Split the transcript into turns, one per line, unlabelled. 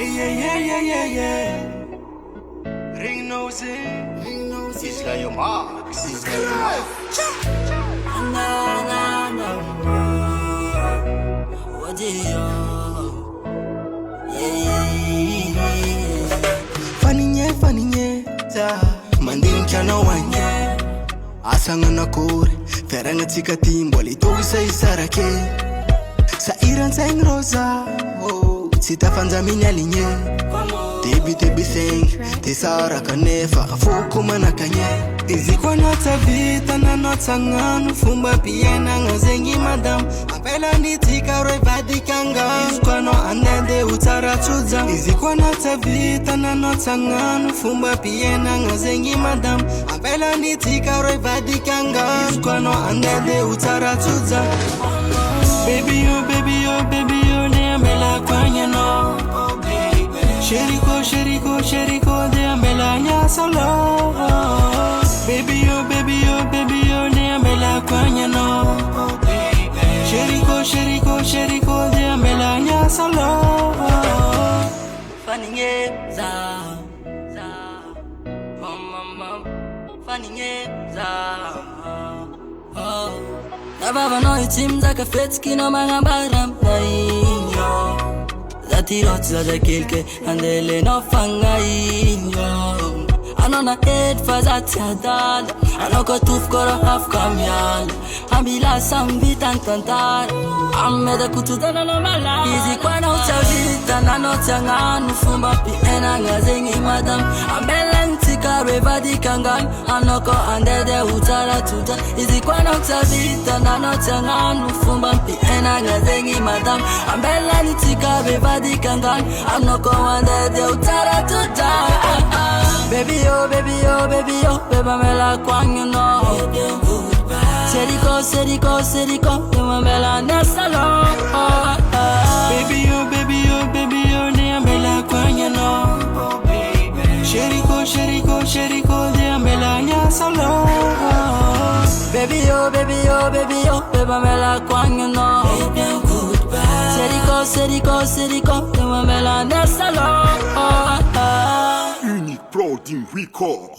Yeah. Ring nose in. It's got your marks. It's got your marks.
What do you?
Funny nye, manding chana wanye. Asanga na kore, feranga tika timbo litogi sa isarake. Sa iran sa rosa, sita fanza minyalinye. Debi sing, tesara kanefa, fuku manakanye. Izikwa nota vita na nota nganu, fumba piena ngazengi madam. Apela nitika revadi kanga, izikwa no andende utara chuza. Izikwa nota vita na nota nganu, fumba piena ngazengi madam. Apela nitika revadi kanga, izikwa no andende utara chuza. Baby oh, neambela kwanya no. Sheriko, neambela nya solo. Baby oh, neambela kwanya no. Sheriko, neambela nya solo.
Funny mama, funny Nababa no itimza ka fetski no mga baram na inyo. Zati rotsa za kilke andele no fanga inyo. Ano na head fa zati adal, ano ko tuf koro half kamyal. Ambila sambitan tantar, ameda kutudana no mala. Izi kwa na uchavita na no tanganu fumba pi ena ngazengi madam. Ambela ntika revadi kangan, ano ko andede utara tuta. Izi kwa na uchavita na no tanganu fumba pi ena ngazengi madam. Ambela ntika revadi kangan, ano ko andede utara tuta. Baby oh, beba mela kwanyu no. Seriko, beba mela nesalo.
Baby oh, neambela kwanya no. Sheriko, neambela nya salo.
Baby oh, beba mela kwanyu no. Seriko, beba mela nesalo.
Unique Pro Team Record.